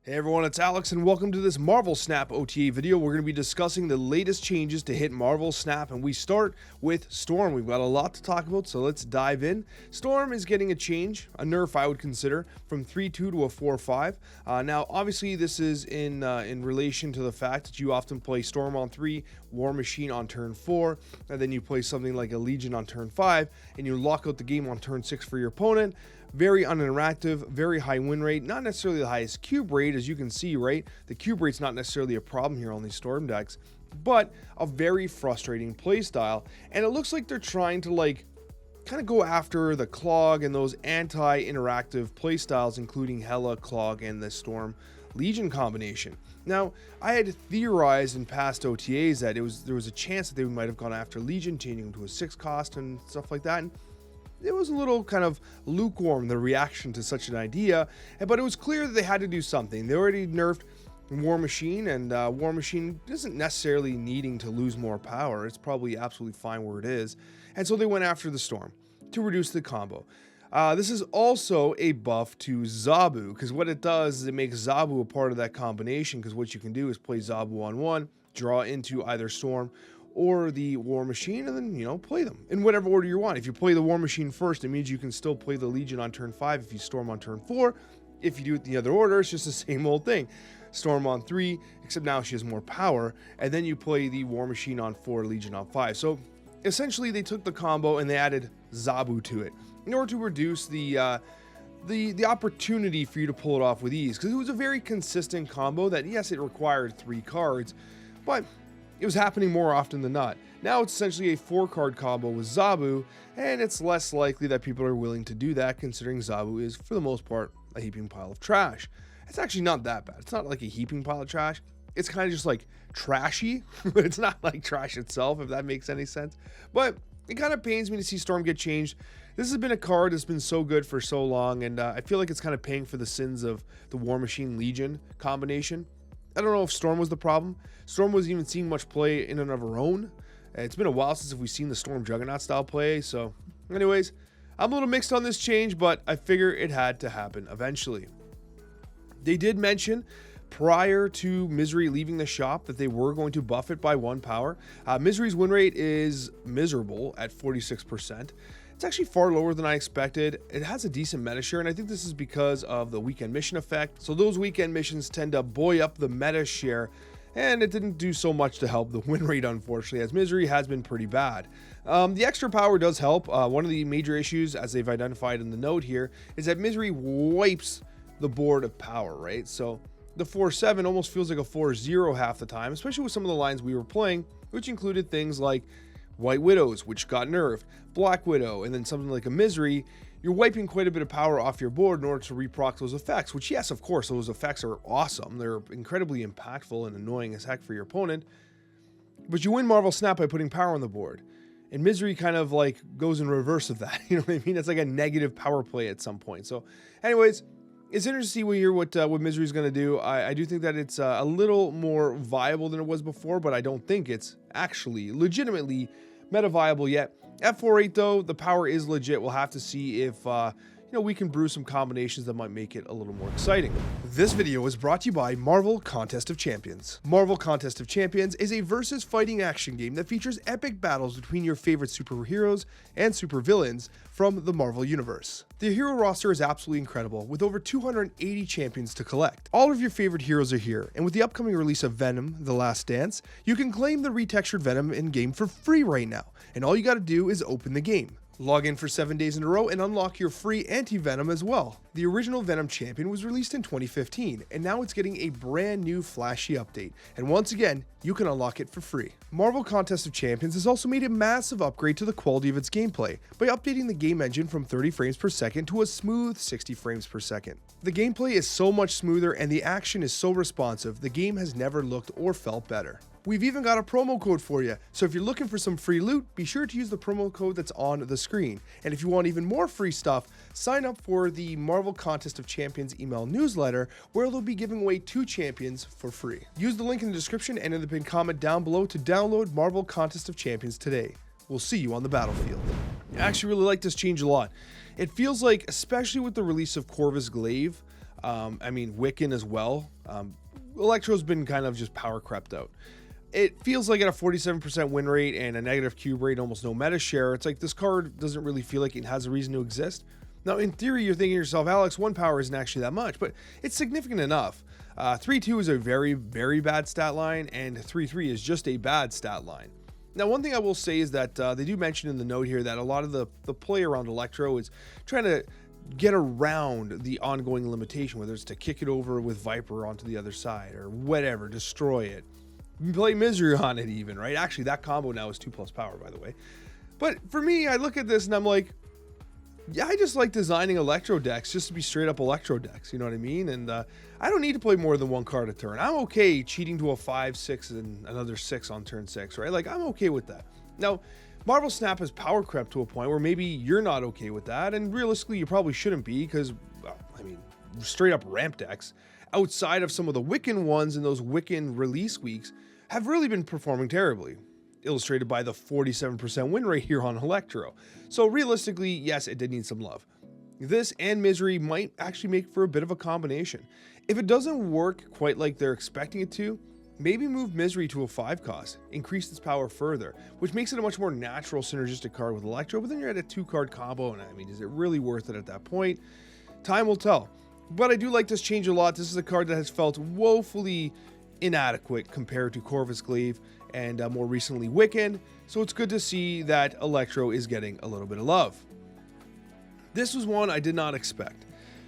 Hey everyone, it's Alex and welcome to this Marvel Snap OTA video. We're going to be discussing the latest changes to hit Marvel Snap, and we start with Storm. We've got a lot to talk about, so let's dive in. Storm is getting a change, a nerf I would consider, from 3-2 to a 4-5. Now, obviously, this is in relation to the fact that you often play Storm on 3, War Machine on turn 4, and then you play something like a Legion on turn 5, and you lock out the game on turn 6 for your opponent. Very uninteractive, very high win rate, not necessarily the highest cube rate, as you can see, right? The cube rate's not necessarily a problem here on these Storm decks, but a very frustrating playstyle. And it looks like they're trying to kind of go after the Clog and those anti-interactive playstyles, including Hela, Clog, and the Storm Legion combination. Now, I had theorized in past OTAs that there was a chance that they might have gone after Legion, changing them to a 6 cost and stuff like that. And it was a little kind of lukewarm, the reaction to such an idea, but it was clear that they had to do something. They already nerfed War Machine, and War Machine isn't necessarily needing to lose more power. It's probably absolutely fine where it is. And so they went after the Storm to reduce the combo. This is also a buff to Zabu, because what it does is it makes Zabu a part of that combination, because what you can do is play Zabu on 1, draw into either Storm or the War Machine, and then, play them in whatever order you want. If you play the War Machine first, it means you can still play the Legion on turn 5 if you Storm on turn 4. If you do it the other order, it's just the same old thing. Storm on 3, except now she has more power, and then you play the War Machine on 4, Legion on 5. So essentially they took the combo and they added Zabu to it in order to reduce the opportunity for you to pull it off with ease, because it was a very consistent combo that, yes, it required 3 cards, but it was happening more often than not. Now it's essentially a 4-card combo with Zabu, and it's less likely that people are willing to do that, considering Zabu is, for the most part, a heaping pile of trash. It's actually not that bad. It's not like a heaping pile of trash. It's kind of just like trashy. It's not like trash itself, if that makes any sense. But it kind of pains me to see Storm get changed. This has been a card that's been so good for so long, and I feel like it's kind of paying for the sins of the War Machine Legion combination. I don't know if Storm was the problem. Storm wasn't even seeing much play in and of her own. It's been a while since we've seen the Storm Juggernaut style play. So anyways, I'm a little mixed on this change, but I figure it had to happen eventually. They did mention prior to Misery leaving the shop that they were going to buff it by 1 power. Misery's win rate is miserable at 46%. It's actually far lower than I expected. It has a decent meta share, and I think this is because of the weekend mission effect. So those weekend missions tend to buoy up the meta share, and it didn't do so much to help the win rate, unfortunately, as Misery has been pretty bad. The extra power does help. One of the major issues, as they've identified in the note here, is that Misery wipes the board of power, right? So the 4-7 almost feels like a 4-0 half the time, especially with some of the lines we were playing, which included things like White Widows, which got nerfed, Black Widow, and then something like a Misery. You're wiping quite a bit of power off your board in order to reproc those effects, which, yes, of course, those effects are awesome. They're incredibly impactful and annoying as heck for your opponent. But you win Marvel Snap by putting power on the board. And Misery kind of goes in reverse of that. You know what I mean? It's like a negative power play at some point. So anyways, it's interesting to hear what Misery's going to do. I do think that it's a little more viable than it was before, but I don't think it's actually legitimately meta viable yet. At 4-8 though, the power is legit. We'll have to see if we can brew some combinations that might make it a little more exciting. This video is brought to you by Marvel Contest of Champions. Marvel Contest of Champions is a versus fighting action game that features epic battles between your favorite superheroes and supervillains from the Marvel Universe. The hero roster is absolutely incredible, with over 280 champions to collect. All of your favorite heroes are here, and with the upcoming release of Venom: The Last Dance, you can claim the retextured Venom in-game for free right now, and all you gotta do is open the game. Log in for 7 days in a row and unlock your free Anti-Venom as well. The original Venom champion was released in 2015, and now it's getting a brand new flashy update, and once again, you can unlock it for free. Marvel Contest of Champions has also made a massive upgrade to the quality of its gameplay by updating the game engine from 30 frames per second to a smooth 60 frames per second. The gameplay is so much smoother and the action is so responsive, the game has never looked or felt better. We've even got a promo code for you, so if you're looking for some free loot, be sure to use the promo code that's on the screen. And if you want even more free stuff, sign up for the Marvel Contest of Champions email newsletter, where they'll be giving away 2 champions for free. Use the link in the description and in the pinned comment down below to download Marvel Contest of Champions today. We'll see you on the battlefield. I actually really like this change a lot. It feels like, especially with the release of Corvus Glaive, I mean, Wiccan as well. Electro's been kind of just power crept out. It feels like at a 47% win rate and a negative cube rate, almost no meta share, it's like this card doesn't really feel like it has a reason to exist. Now, in theory, you're thinking to yourself, Alex, 1 power isn't actually that much, but it's significant enough. 3-2 is a very, very bad stat line, and 3-3 is just a bad stat line. Now, one thing I will say is that they do mention in the note here that a lot of the play around Electro is trying to get around the ongoing limitation, whether it's to kick it over with Viper onto the other side or whatever, destroy it. Play Misery on it even, right? Actually, that combo now is 2+ power, by the way. But for me, I look at this and I'm like, yeah, I just like designing Electro decks just to be straight up Electro decks, you know what I mean? And I don't need to play more than 1 card a turn. I'm okay cheating to a 5, 6, and another 6 on turn 6, right? Like, I'm okay with that. Now, Marvel Snap has power crept to a point where maybe you're not okay with that, and realistically, you probably shouldn't be because, well, I mean, straight up ramp decks, outside of some of the Wiccan ones in those Wiccan release weeks, have really been performing terribly, illustrated by the 47% win rate here on Electro. So realistically, yes, it did need some love. This and Misery might actually make for a bit of a combination. If it doesn't work quite like they're expecting it to, maybe move Misery to a 5 cost, increase its power further, which makes it a much more natural synergistic card with Electro, but then you're at a 2-card combo, and I mean, is it really worth it at that point? Time will tell. But I do like this change a lot. This is a card that has felt woefully inadequate compared to Corvus Glaive and more recently Wiccan, so it's good to see that Electro is getting a little bit of love. This was one I did not expect.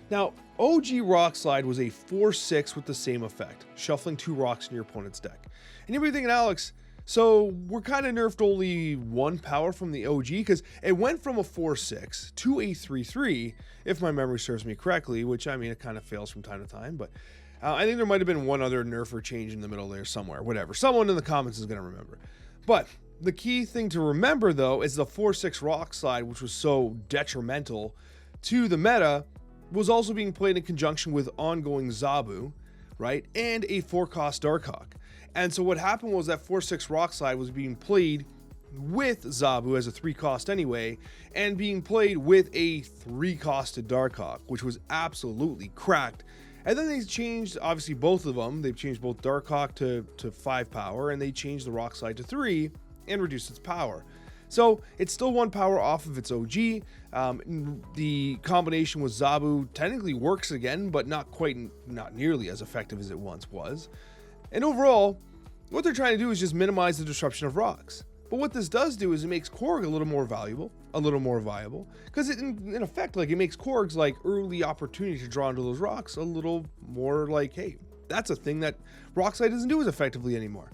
Now, OG Rockslide was a 4-6 with the same effect, shuffling 2 rocks in your opponent's deck. And you'll be thinking, Alex, so we're kind of nerfed only 1 power from the OG, because it went from a 4-6 to a 3-3, if my memory serves me correctly, which, I mean, it kind of fails from time to time, but I think there might have been one other nerf or change in the middle there somewhere, whatever. Someone in the comments is going to remember. But the key thing to remember, though, is the 4-6 Rockslide, which was so detrimental to the meta, was also being played in conjunction with ongoing Zabu, right? And a 4-cost Darkhawk. And so what happened was that 4-6 Rockslide was being played with Zabu as a 3-cost anyway, and being played with a 3-costed Darkhawk, which was absolutely cracked. And then they changed, obviously, both of them. They've changed both Darkhawk to 5 power, and they changed the Rockslide to 3 and reduced its power. So it's still 1 power off of its OG. The combination with Zabu technically works again, but not nearly as effective as it once was. And overall, what they're trying to do is just minimize the disruption of rocks. But what this does do is it makes Korg a little more valuable, a little more viable, because in effect, like, it makes Korg's like early opportunity to draw into those rocks a little more like, hey, that's a thing that Rockslide doesn't do as effectively anymore.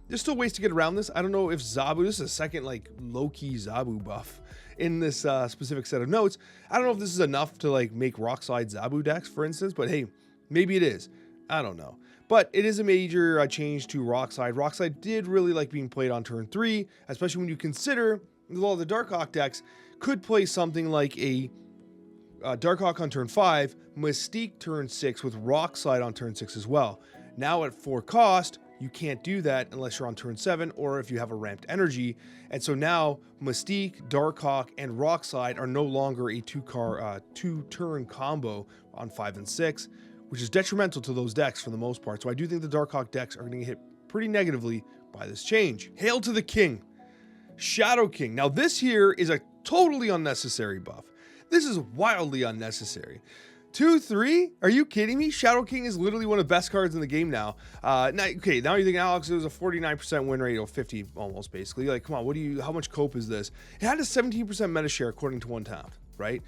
There's still ways to get around this. I don't know if Zabu, this is a second like low-key Zabu buff in this specific set of notes. I don't know if this is enough to like make Rockslide Zabu decks, for instance, but hey, maybe it is. I don't know. But it is a major change to Rockslide. Rockslide did really like being played on turn 3, especially when you consider a lot of the Darkhawk decks could play something like a Darkhawk on turn 5, Mystique turn 6 with Rockslide on turn 6 as well. Now at 4 cost, you can't do that unless you're on turn 7 or if you have a ramped energy. And so now Mystique, Darkhawk, and Rockslide are no longer a 2-turn combo on 5 and 6, which is detrimental to those decks for the most part. So I do think the Darkhawk decks are going to get hit pretty negatively by this change. Hail to the King, Shadow King. Now this here is a totally unnecessary buff. This is wildly unnecessary. 2-3? Are you kidding me? Shadow King is literally one of the best cards in the game now. Now you're thinking, Alex, it was a 49% win rate, or 50 almost basically. Like, come on, how much cope is this? It had a 17% meta share according to Untapped, right?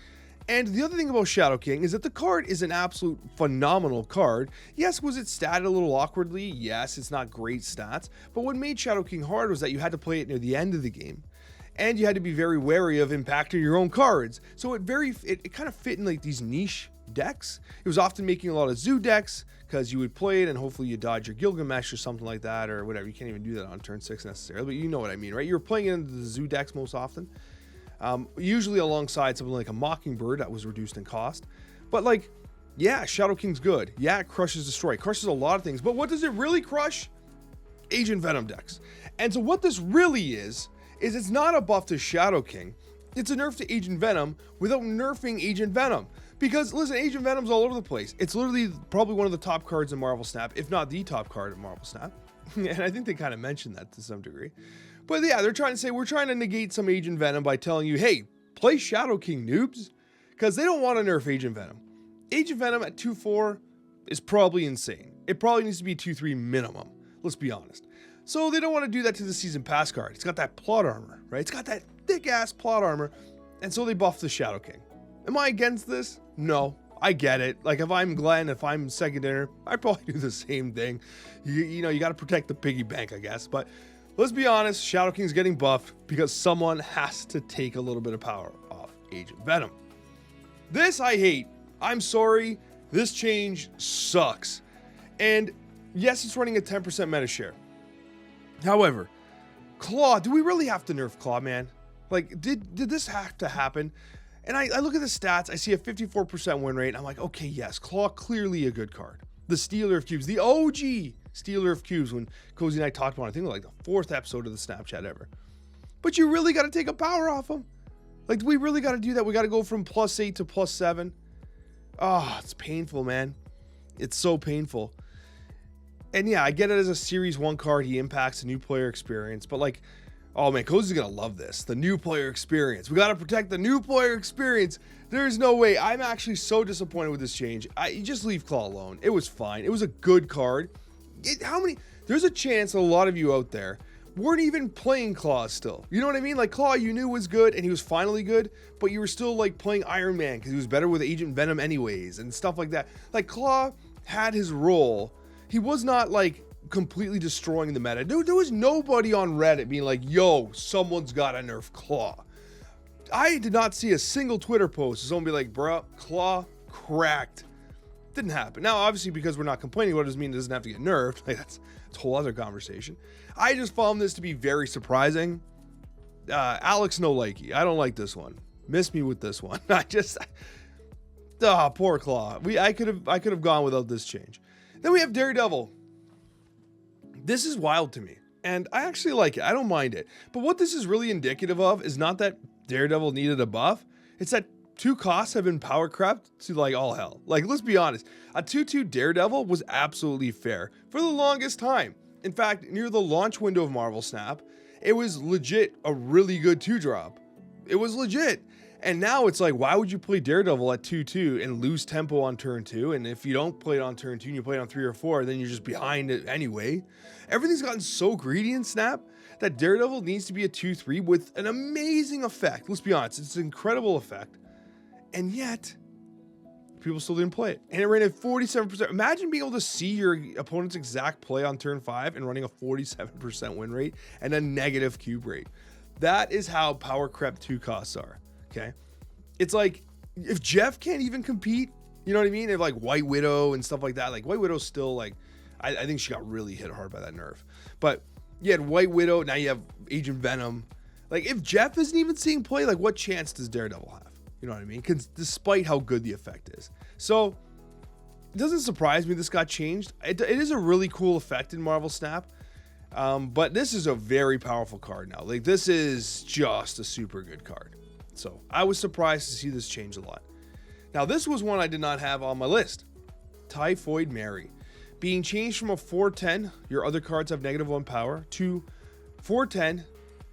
And the other thing about Shadow King is that the card is an absolute phenomenal card. Yes, was it statted a little awkwardly? Yes, it's not great stats. But what made Shadow King hard was that you had to play it near the end of the game. And you had to be very wary of impacting your own cards. So it kind of fit in like these niche decks. It was often making a lot of Zoo decks because you would play it and hopefully you dodge your Gilgamesh or something like that or whatever. You can't even do that on turn 6 necessarily, but you know what I mean, right? You're playing it into the Zoo decks most often. Usually alongside something like a Mockingbird that was reduced in cost. But like, yeah, Shadow King's good. Yeah, it crushes Destroy. It crushes a lot of things. But what does it really crush? Agent Venom decks. And so what this really is it's not a buff to Shadow King. It's a nerf to Agent Venom without nerfing Agent Venom. Because listen, Agent Venom's all over the place. It's literally probably one of the top cards in Marvel Snap, if not the top card in Marvel Snap. And I think they kind of mentioned that to some degree. But yeah, they're trying to say, we're trying to negate some Agent Venom by telling you, hey, play Shadow King, noobs. Because they don't want to nerf Agent Venom. Agent Venom at 2-4 is probably insane. It probably needs to be 2-3 minimum. Let's be honest. So they don't want to do that to the Season Pass card. It's got that plot armor, right? It's got that thick-ass plot armor. And so they buffed the Shadow King. Am I against this? No. I get it. Like, if I'm Glenn, if I'm second dinner, I'd probably do the same thing. You know, you got to protect the piggy bank, I guess. But let's be honest, Shadow King's getting buffed because someone has to take a little bit of power off Agent Venom. This I hate. I'm sorry. This change sucks. And yes, it's running a 10% meta share. However, Klaw, do we really have to nerf Klaw, man? Like, did this have to happen? And I look at the stats, I see a 54% win rate, and I'm like, okay, yes, Klaw, clearly a good card. The Stealer of Cubes, the OG Stealer of Cubes, when Cozy and I talked about it, I think like the 4th episode of the Snapchat ever. But you really got to take a power off him. Like, do we really got to do that? We got to go from +8 to +7. Oh, it's painful, man. It's so painful. And yeah, I get it as a Series 1 card. He impacts the new player experience. But like, oh man, Cozy's going to love this. The new player experience. We got to protect the new player experience. There's no way. I'm actually so disappointed with this change. You just leave Klaw alone. It was fine. It was a good card. There's a chance a lot of you out there weren't even playing Klaw still. You know what I mean? Like, Klaw you knew was good and he was finally good, but you were still like playing Iron Man because he was better with Agent Venom anyways and stuff like that. Like, Klaw had his role. He was not like completely destroying the meta. There was nobody on Reddit being like, yo, someone's got to nerf Klaw. I did not see a single Twitter post. Someone be like, bruh, Klaw cracked. Didn't happen. Now, obviously, because we're not complaining, what does it mean it doesn't have to get nerfed? Like, that's a whole other conversation. I just found this to be very surprising. Alex no likey. I don't like this one. Miss me with this one. Poor Klaw. I could have gone without this change. Then we have Daredevil. This is wild to me, and I actually like it. I don't mind it. But what this is really indicative of is not that Daredevil needed a buff. It's that 2 costs have been power crept to like all hell. Like, let's be honest. A 2-2 Daredevil was absolutely fair for the longest time. In fact, near the launch window of Marvel Snap, it was legit a really good 2-drop. It was legit. And now it's like, why would you play Daredevil at 2-2 and lose tempo on turn 2? And if you don't play it on turn 2 and you play it on 3 or 4, then you're just behind it anyway. Everything's gotten so greedy in Snap that Daredevil needs to be a 2-3 with an amazing effect. Let's be honest, it's an incredible effect. And yet, people still didn't play it. And it ran at 47%. Imagine being able to see your opponent's exact play on turn 5 and running a 47% win rate and a negative cube rate. That is how power crept 2 costs are. Okay. It's like, if Jeff can't even compete, you know what I mean? If like White Widow and stuff like that, like White Widow's still like, I think she got really hit hard by that nerf. But you had White Widow, now you have Agent Venom. Like, if Jeff isn't even seeing play, like, what chance does Daredevil have? You know what I mean? Because despite how good the effect is. So it doesn't surprise me this got changed. It is a really cool effect in Marvel Snap. But this is a very powerful card now. Like, this is just a super good card. So I was surprised to see this change a lot. Now, this was one I did not have on my list. Typhoid Mary. Being changed from a 4/10, your other cards have -1 power, to 4/10,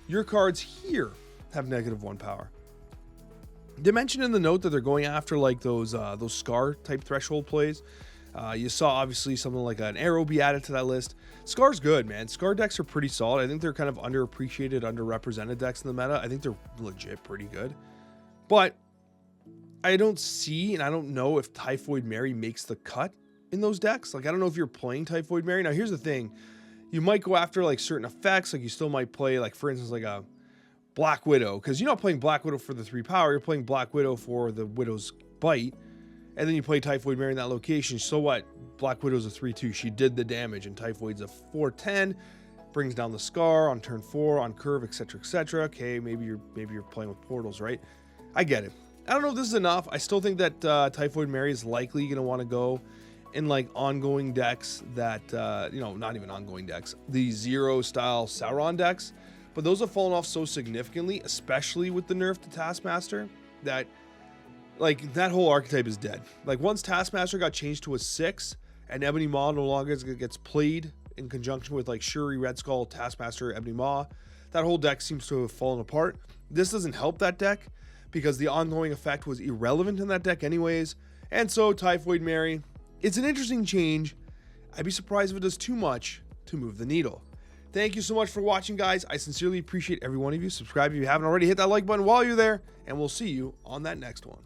your cards here have -1 power. They mentioned in the note that they're going after like those Scar type threshold plays. You saw obviously something like an Arrow be added to that list. Scar's good, man. Scar decks are pretty solid. I think they're kind of underappreciated, underrepresented decks in the meta. I think they're legit pretty good. But I don't see, and I don't know if Typhoid Mary makes the cut in those decks. Like, I don't know if you're playing Typhoid Mary. Now, here's the thing. You might go after like certain effects. Like, you still might play, like, for instance, like a Black Widow. Because you're not playing Black Widow for the 3 power. You're playing Black Widow for the Widow's bite. And then you play Typhoid Mary in that location. So what? Black Widow's a 3/2. She did the damage. And Typhoid's a 4/10. Brings down the Scar on turn 4, on curve, etc., etc. Okay, maybe you're playing with portals, right? I get it. I don't know if this is enough. I still think that Typhoid Mary is likely going to want to go in like ongoing decks that, not even ongoing decks. The Zero style Sauron decks. But those have fallen off so significantly, especially with the nerf to Taskmaster, that like that whole archetype is dead. Like once Taskmaster got changed to a 6 and Ebony Maw no longer gets played in conjunction with like Shuri, Red Skull, Taskmaster, Ebony Maw, that whole deck seems to have fallen apart. This doesn't help that deck because the ongoing effect was irrelevant in that deck anyways. And so Typhoid Mary, it's an interesting change. I'd be surprised if it does too much to move the needle. Thank you so much for watching, guys. I sincerely appreciate every one of you. Subscribe if you haven't already. Hit that like button while you're there, and we'll see you on that next one.